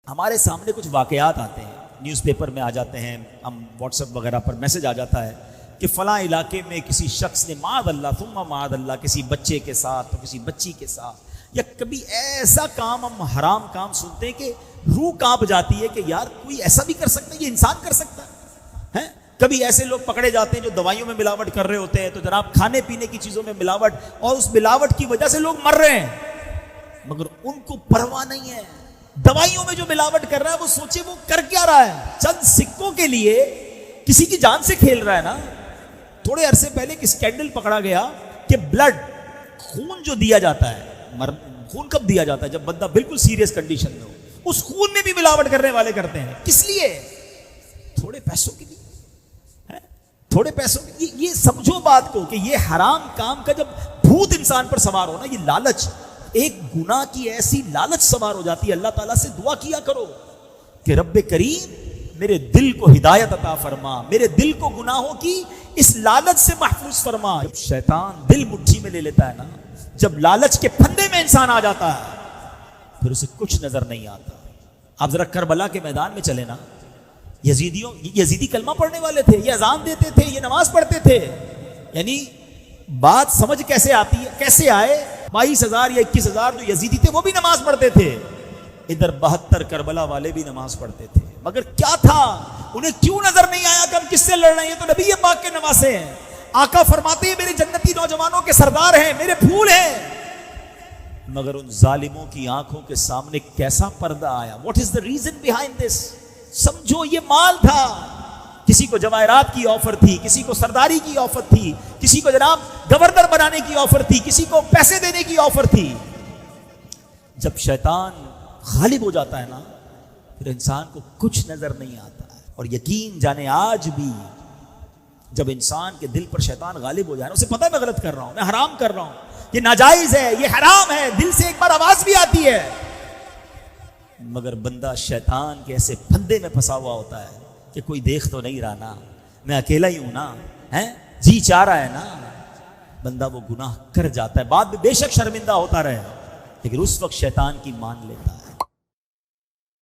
ہمارے سامنے کچھ واقعات آتے ہیں، نیوز پیپر میں آ جاتے ہیں، ہم واٹس ایپ وغیرہ پر میسج آ جاتا ہے کہ فلاں علاقے میں کسی شخص نے معاذ اللہ ثم معاذ اللہ کسی بچے کے ساتھ تو کسی بچی کے ساتھ، یا کبھی ایسا کام ہم حرام کام سنتے ہیں کہ روح کانپ جاتی ہے کہ یار کوئی ایسا بھی کر سکتا ہے، یہ انسان کر سکتا ہے۔ کبھی ایسے لوگ پکڑے جاتے ہیں جو دوائیوں میں ملاوٹ کر رہے ہوتے ہیں، تو جناب کھانے پینے کی چیزوں میں ملاوٹ، اور اس ملاوٹ کی وجہ سے لوگ مر رہے ہیں، مگر ان کو پرواہ نہیں ہے۔ دوائیوں میں جو ملاوٹ کر رہا ہے وہ سوچے وہ کر کیا رہا ہے، چند سکوں کے لیے کسی کی جان سے کھیل رہا ہے نا۔ تھوڑے عرصے پہلے ایک اسکینڈل پکڑا گیا کہ بلڈ، خون جو دیا جاتا ہے، خون کب دیا جاتا ہے؟ جب بندہ بالکل سیریس کنڈیشن میں ہو، اس خون میں بھی ملاوٹ کرنے والے کرتے ہیں، کس لیے؟ تھوڑے پیسوں کے لیے، تھوڑے پیسوں کے لیے۔ یہ سمجھو بات کو کہ یہ حرام کام کا جب بھوت انسان پر سوار ہونا، یہ لالچ، ایک گناہ کی ایسی لالچ سوار ہو جاتی ہے۔ اللہ تعالیٰ سے دعا کیا کرو کہ رب کریم میرے دل کو ہدایت عطا فرما، میرے دل کو گناہوں کی اس لالچ سے محفوظ فرما۔ جب شیطان دل مٹھی میں لے لیتا ہے نا، جب لالچ کے پھندے میں انسان آ جاتا ہے، پھر اسے کچھ نظر نہیں آتا۔ آپ ذرا کربلا کے میدان میں چلے نا، یزیدی کلمہ پڑھنے والے تھے، یہ اذان دیتے تھے، یہ نماز پڑھتے تھے، یعنی بات سمجھ کیسے آتی ہے، کیسے آئے؟ 22,000 یا 21,000 جو یزیدی تھے وہ بھی نماز پڑھتے تھے، ادھر 72 کربلا والے بھی نماز پڑھتے تھے، مگر کیا تھا؟ انہیں کیوں نظر نہیں آیا کہ ہم کس سے لڑ رہے ہیں؟ یہ تو نبی پاک کے نواسے ہیں۔ آقا فرماتے ہیں میرے جنتی نوجوانوں کے سردار ہیں، میرے پھول ہیں، مگر ان ظالموں کی آنکھوں کے سامنے کیسا پردہ آیا؟ What is the reason behind this? سمجھو یہ مال تھا، کسی کو جواہرات کی آفر تھی، کسی کو سرداری کی آفر تھی، کسی کو جناب گورنر بنانے کی آفر تھی، کسی کو پیسے دینے کی آفر تھی۔ جب شیطان غالب ہو جاتا ہے نا، پھر انسان کو کچھ نظر نہیں آتا ہے۔ اور یقین جانے آج بھی جب انسان کے دل پر شیطان غالب ہو جائے نا، اسے پتہ ہے میں غلط کر رہا ہوں، میں حرام کر رہا ہوں، یہ ناجائز ہے، یہ حرام ہے، دل سے ایک بار آواز بھی آتی ہے، مگر بندہ شیطان کے ایسے پھندے میں پھنسا ہوا ہوتا ہے کہ کوئی دیکھ تو نہیں رہا نا، میں اکیلا ہی ہوں نا، جی چاہ رہا ہے نا، بندہ وہ گناہ کر جاتا ہے، بعد میں بے شک شرمندہ ہوتا رہے، لیکن اس وقت شیطان کی مان لیتا ہے۔